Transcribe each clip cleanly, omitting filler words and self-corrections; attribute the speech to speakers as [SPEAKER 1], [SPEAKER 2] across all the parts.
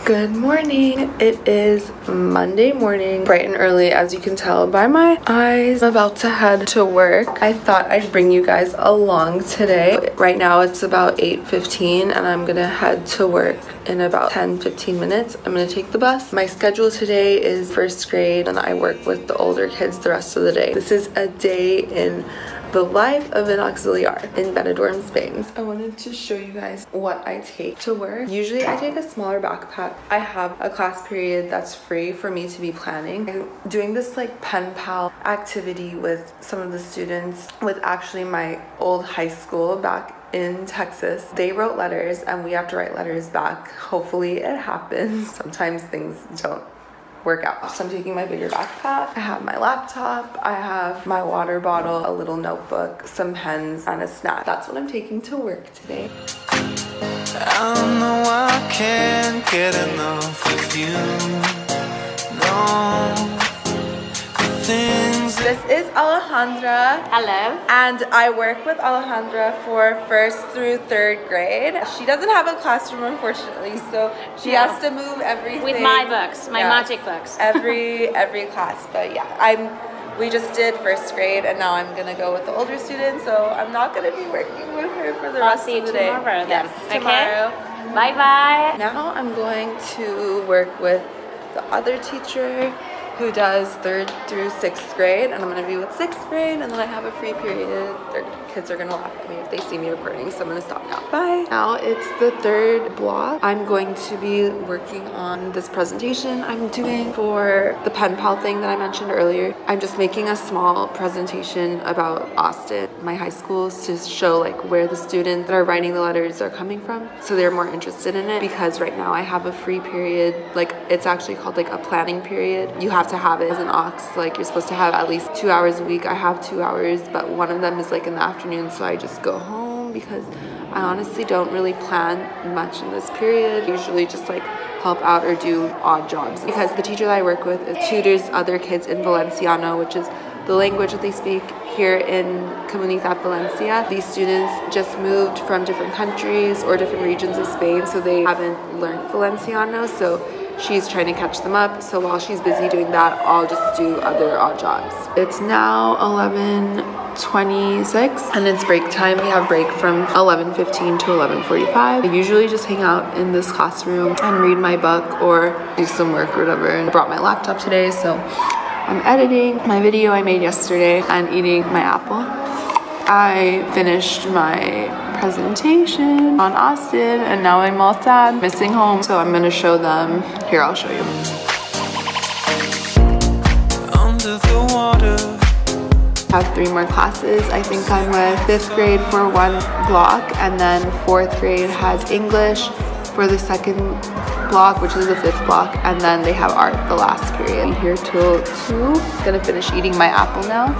[SPEAKER 1] Good morning. It is Monday morning, bright and early, as you can tell by my eyes. I'm about to head to work. I thought I'd bring you guys along today. Right now it's about 8:15 and I'm gonna head to work in about 10-15 minutes. I'm gonna take the bus. My schedule today is first grade and I work with the older kids the rest of the day. This is a day in the life of an Auxiliar in Benidorm, Spain. I wanted to show you guys what I take to work. Usually I take a smaller backpack. I have a class period that's free for me to be planning. I'm doing this like pen pal activity with some of the students with actually my old high school back in Texas. They wrote letters and we have to write letters back. Hopefully it happens. Sometimes things don't work out. So I'm taking my bigger backpack. I have my laptop, I have my water bottle, a little notebook, some pens, and a snack. That's what I'm taking to work today.
[SPEAKER 2] I know I can't get enough of you. No,
[SPEAKER 1] this is Alejandra.
[SPEAKER 3] Hello.
[SPEAKER 1] And I work with Alejandra for 1st through 3rd grade. She doesn't have a classroom, unfortunately, so she has to move everything.
[SPEAKER 3] With my books, my magic books.
[SPEAKER 1] every class, but yeah, we just did 1st grade and now I'm gonna go with the older students, so I'm not gonna be working with her for the rest of the day.
[SPEAKER 3] I'll see you tomorrow then.
[SPEAKER 1] Yes,
[SPEAKER 3] okay.
[SPEAKER 1] Tomorrow.
[SPEAKER 3] Bye-bye.
[SPEAKER 1] Now I'm going to work with the other teacher who does 3rd through 6th grade, and I'm gonna be with 6th grade, and then I have a free period. Their kids are gonna laugh at me if they see me recording, so I'm gonna stop now. Bye. Now it's the 3rd block. I'm going to be working on this presentation I'm doing for the pen pal thing that I mentioned earlier. I'm just making a small presentation about Austin, my high schools, to show like where the students that are writing the letters are coming from, so they're more interested in it, because right now I have a free period, like it's actually called like a planning period. You have to have it as an aux, like you're supposed to have at least 2 hours a week. I have 2 hours, but one of them is like in the afternoon, so I just go home because I honestly don't really plan much in this period. Usually just like help out or do odd jobs, because the teacher that I work with tutors other kids in Valenciano, which is the language that they speak here in Comunidad Valencia. These students just moved from different countries or different regions of Spain, so they haven't learned Valenciano, so she's trying to catch them up. So while she's busy doing that, I'll just do other odd jobs. It's now 11:26 and it's break time. We have break from 11:15 to 11:45. I usually just hang out in this classroom and read my book or do some work or whatever. And I brought my laptop today, so I'm editing my video I made yesterday and eating my apple. I finished my presentation on Austin and now I'm all sad, missing home, so I'm gonna show them. Here, I'll show you.
[SPEAKER 2] under the water.
[SPEAKER 1] I have 3 more classes. I think I'm with 5th grade for 1 block, and then 4th grade has English for the 2nd block, which is the 5th block, and then they have art the last period. I'm here till 2. Gonna finish eating my apple now.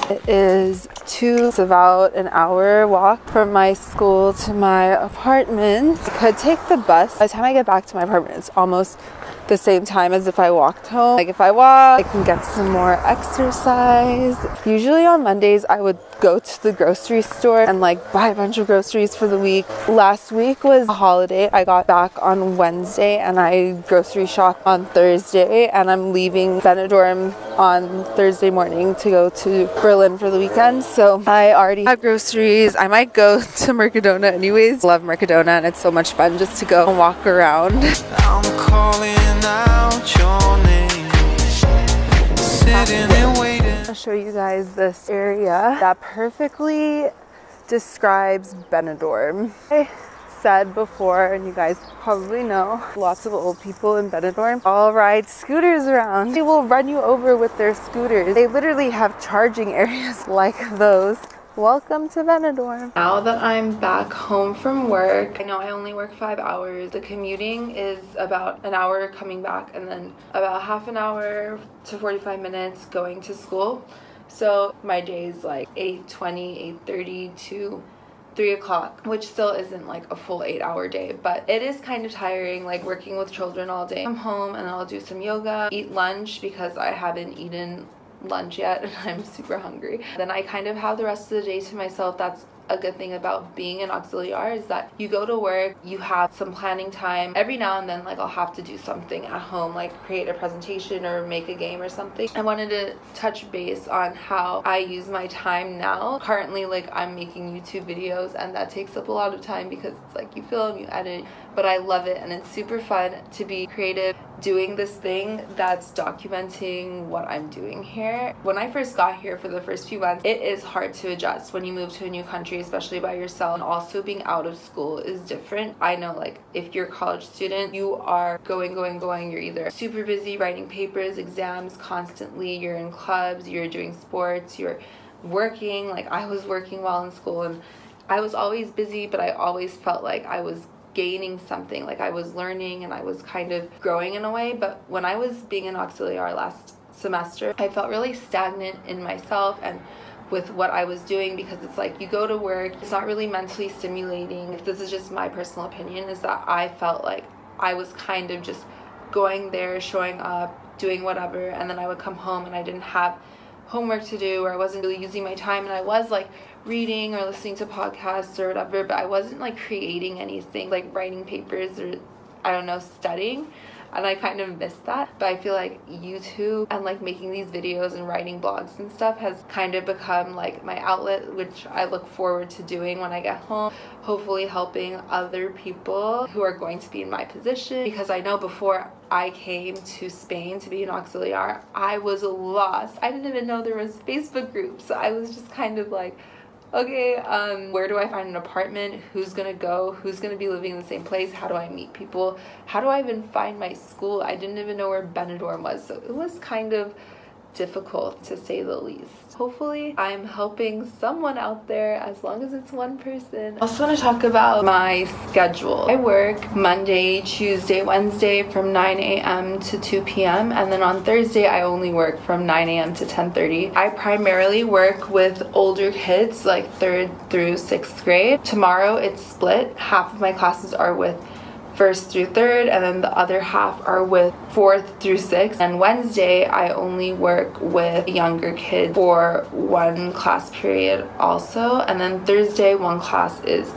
[SPEAKER 1] It is 2. It's about an hour walk from my school to my apartment. I could take the bus. By the time I get back to my apartment, it's almost the same time as if I walked home. Like if I walk, I can get some more exercise. Usually on Mondays, I would go to the grocery store and like buy a bunch of groceries for the week. Last week was a holiday. I got back on Wednesday and I grocery shopped on Thursday, and I'm leaving Benidorm on Thursday morning to go to Berlin for the weekend. So I already have groceries. I might go to Mercadona anyways. Love Mercadona and it's so much fun just to go and walk around.
[SPEAKER 2] I'm calling out your name, sitting and waiting.
[SPEAKER 1] I'll show you guys this area that perfectly describes Benidorm. I said before, and you guys probably know, lots of old people in Benidorm all ride scooters around. They will run you over with their scooters. They literally have charging areas like those. Welcome to Benidorm. Now that I'm back home from work, I know I only work 5 hours. The commuting is about an hour coming back and then about half an hour to 45 minutes going to school. So my day is like 8:20, 8:30 to 3 o'clock, which still isn't like a full 8-hour day, but it is kind of tiring, like working with children all day. I'm home and I'll do some yoga, eat lunch because I haven't eaten lunch yet and I'm super hungry. Then I kind of have the rest of the day to myself. That's a good thing about being an auxiliar is that you go to work, you have some planning time. Every now and then, like, I'll have to do something at home, like create a presentation or make a game or something. I wanted to touch base on how I use my time now. Currently, like, I'm making YouTube videos, and that takes up a lot of time because it's like you film, you edit, but I love it, and it's super fun to be creative doing this thing that's documenting what I'm doing here. When I first got here for the first few months, it is hard to adjust when you move to a new country, especially by yourself, and also being out of school is different. I know, like, if you're a college student, you are going, you're either super busy writing papers, exams constantly, you're in clubs, you're doing sports, you're working. Like, I was working while in school, and I was always busy, but I always felt like I was gaining something, like I was learning and I was kind of growing in a way. But when I was being an auxiliar last semester, I felt really stagnant in myself and with what I was doing, because it's like you go to work, it's not really mentally stimulating. This is just my personal opinion, is that I felt like I was kind of just going there, showing up, doing whatever, and then I would come home and I didn't have homework to do, or I wasn't really using my time, and I was like reading or listening to podcasts or whatever, but I wasn't like creating anything, like writing papers or, I don't know, studying. And I kind of missed that. But I feel like YouTube and like making these videos and writing blogs and stuff has kind of become like my outlet, which I look forward to doing when I get home, hopefully helping other people who are going to be in my position. Because I know before I came to Spain to be an auxiliar, I was lost. I didn't even know there was Facebook groups. So I was just kind of like, okay, where do I find an apartment? Who's gonna go? Who's gonna be living in the same place? How do I meet people? How do I even find my school? I didn't even know where Benidorm was, so it was kind of difficult, to say the least. Hopefully I'm helping someone out there, as long as it's one person. I also want to talk about my schedule. I work Monday, Tuesday, Wednesday from 9 a.m. to 2 p.m. and then on Thursday I only work from 9 a.m. to 10:30. I primarily work with older kids, like 3rd through 6th grade. Tomorrow it's split. Half of my classes are with 1st through 3rd, and then the other half are with 4th through 6th. And Wednesday I only work with younger kids for one class period also, and then Thursday one class is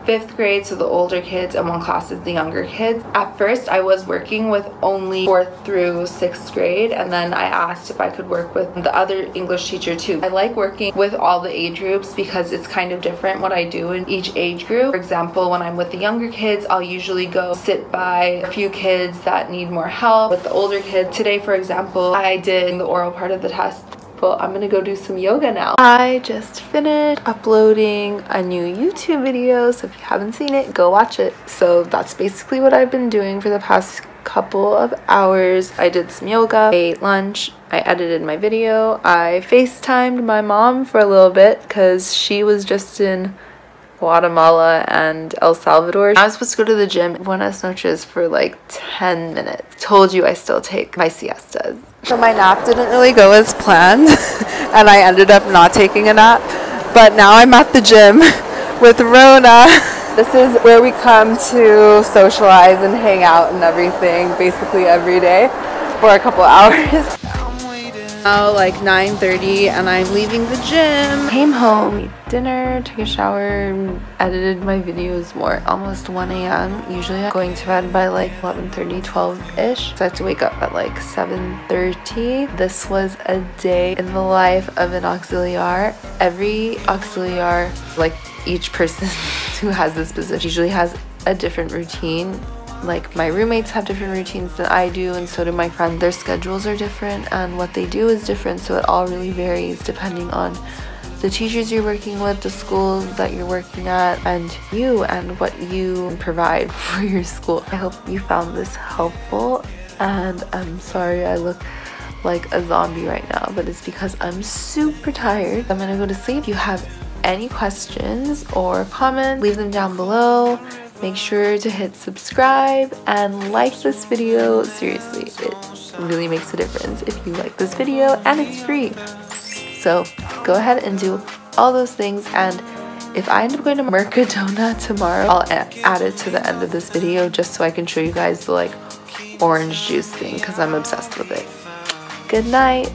[SPEAKER 1] 5th grade, so the older kids, and one class is the younger kids. At first I was working with only 4th through 6th grade, and then I asked if I could work with the other English teacher too. I like working with all the age groups because it's kind of different what I do in each age group. For example, when I'm with the younger kids, I'll usually go sit by a few kids that need more help. With the older kids, today for example, I did the oral part of the test. Well, I'm gonna go do some yoga now. I just finished uploading a new YouTube video, so if you haven't seen it, go watch it. So that's basically what I've been doing for the past couple of hours. I did some yoga, I ate lunch, I edited my video, I FaceTimed my mom for a little bit because she was just in Guatemala and El Salvador. I was supposed to go to the gym, buenas noches, for like 10 minutes. Told you I still take my siestas. So my nap didn't really go as planned and I ended up not taking a nap, but now I'm at the gym with Rona. This is where we come to socialize and hang out and everything, basically every day for a couple hours. Now like 9:30 and I'm leaving the gym. Came home, ate dinner, took a shower, edited my videos more. Almost 1 a.m. Usually I'm going to bed by like 11:30, 12-ish. So I have to wake up at like 7:30. This was a day in the life of an auxiliar. Every auxiliar, like each person who has this position, usually has a different routine. Like my roommates have different routines than I do, and so do my friends. Their schedules are different and what they do is different, so it all really varies depending on the teachers you're working with, the school that you're working at, and you and what you provide for your school. I hope you found this helpful, and I'm sorry I look like a zombie right now, but it's because I'm super tired. I'm gonna go to sleep. If you have any questions or comments, leave them down below. Make sure to hit subscribe and like this video. Seriously, it really makes a difference if you like this video, and it's free. So go ahead and do all those things, and if I end up going to Mercadona tomorrow, I'll add it to the end of this video just so I can show you guys the like orange juice thing because I'm obsessed with it. Good night.